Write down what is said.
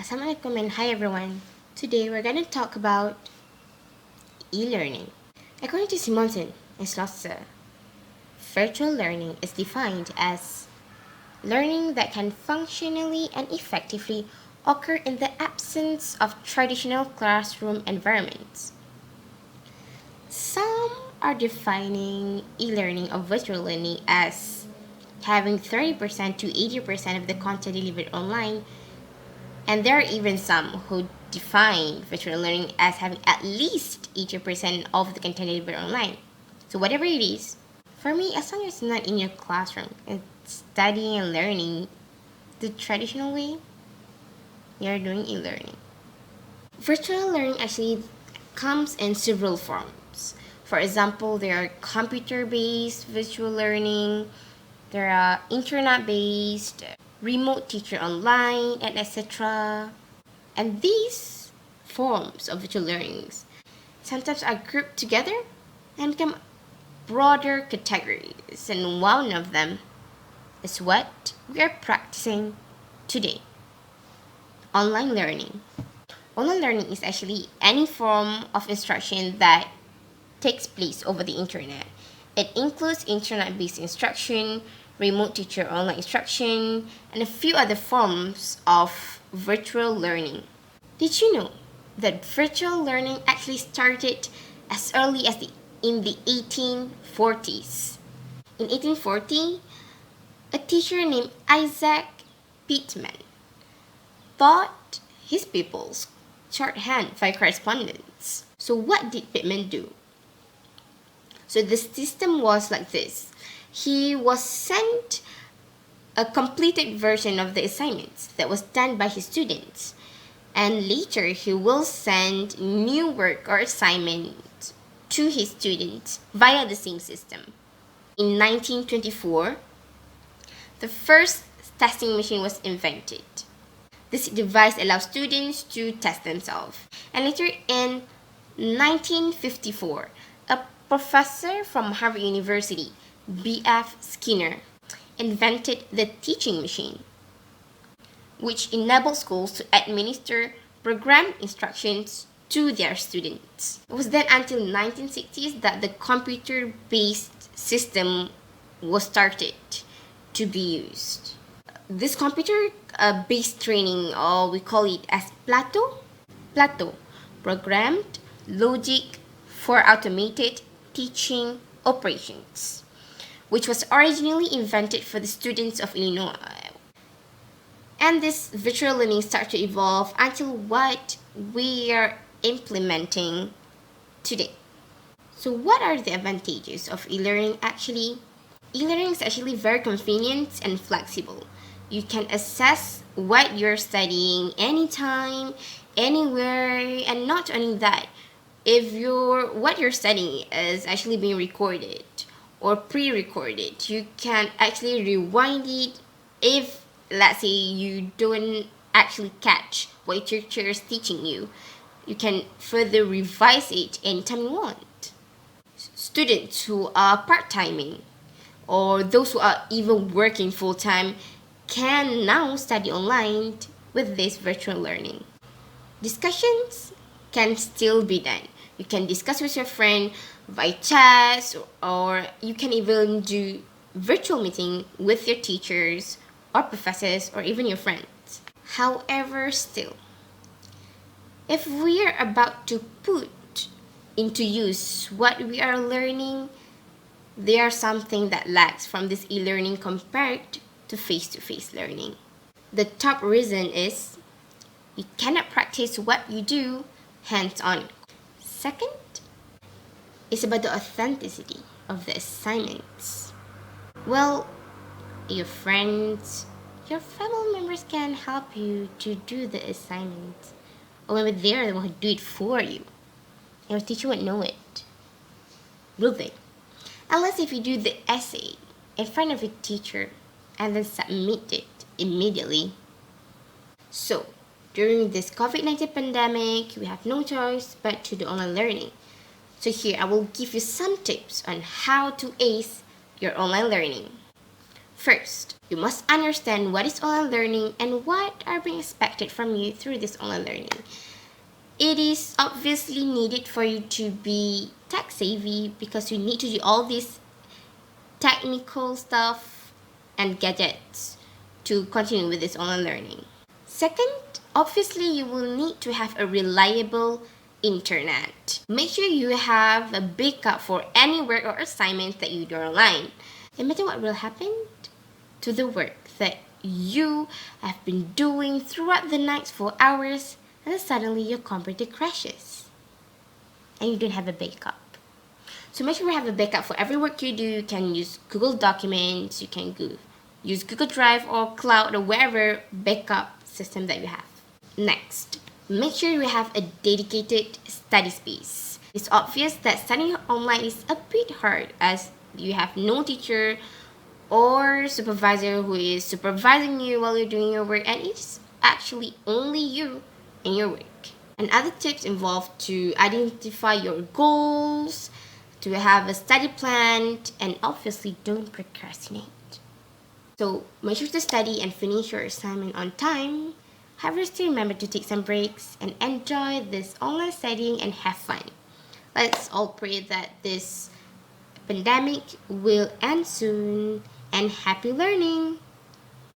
Assalamualaikum and Hai everyone. Today we're going to talk about e-learning. According to Simonson and Schlosser, virtual learning is defined as learning that can functionally and effectively occur in the absence of traditional classroom environments. Some are defining e-learning or virtual learning as having 30% to 80% of the content delivered online. And there are even some who define virtual learning as having at least 80% of the content delivered online. So whatever it is, for me, as long as it's not in your classroom and studying and learning the traditional way, you're doing e-learning. Virtual learning actually comes in several forms. For example, there are computer-based virtual learning, there are internet-based, remote teacher online, and etc. And these forms of virtual learnings sometimes are grouped together and become broader categories, and one of them is what we are practicing today: online learning. Online learning is actually any form of instruction that takes place over the internet. It includes internet-based instruction, remote teacher online instruction, and a few other forms of virtual learning. Did you know that virtual learning actually started as early as in the 1840s? In 1840, a teacher named Isaac Pitman taught his pupils shorthand by correspondence. So what did Pitman do? So the system was like this. He was sent a completed version of the assignments that was done by his students. And later, he will send new work or assignment to his students via the same system. In 1924, the first testing machine was invented. This device allows students to test themselves. And later in 1954, a professor from Harvard University, B.F. Skinner, invented the teaching machine, which enabled schools to administer programmed instructions to their students. It was then until 1960s that the computer-based system was started to be used. This computer-based training, or we call it as Plato, programmed logic for automated teaching operations, which was originally invented for the students of Illinois. And this virtual learning started to evolve until what we are implementing today. So what are the advantages of e-learning actually? E-learning is actually very convenient and flexible. You can access what you're studying anytime, anywhere, and not only that, if what you're studying is actually being recorded or pre-recorded, you can actually rewind it if, let's say, you don't actually catch what your teacher is teaching you. You can further revise it anytime you want. Students who are part-timing or those who are even working full-time can now study online with this virtual learning. Discussions can still be done. You can discuss with your friend via chat, or you can even do virtual meeting with your teachers or professors or even your friends. However, still, if we are about to put into use what we are learning, there are something that lacks from this e-learning compared to face-to-face learning. The top reason is you cannot practice what you do hands-on. Second, it's about the authenticity of the assignments. Well, your friends, your family members can help you to do the assignment, or maybe they're the one who do it for you. Your teacher won't know it, will they? Unless if you do the essay in front of your teacher and then submit it immediately. So, during this COVID-19 pandemic, we have no choice but to do online learning. So here, I will give you some tips on how to ace your online learning. First, you must understand what is online learning and what are being expected from you through this online learning. It is obviously needed for you to be tech savvy because you need to do all this technical stuff and gadgets to continue with this online learning. Second, obviously you will need to have a reliable internet. Make sure you have a backup for any work or assignments that you do online. No matter what will happen to the work that you have been doing throughout the night for hours, and then suddenly your computer crashes and you don't have a backup. So make sure you have a backup for every work you do. You can use Google Documents, you can use Google Drive or Cloud or wherever backup system that you have. Next, make sure you have a dedicated study space. It's obvious that studying online is a bit hard as you have no teacher or supervisor who is supervising you while you're doing your work, and it's actually only you and your work. And other tips involve to identify your goals, to have a study plan, and obviously don't procrastinate. So make sure to study and finish your assignment on time. However, still remember to take some breaks and enjoy this online studying and have fun. Let's all pray that this pandemic will end soon, and happy learning!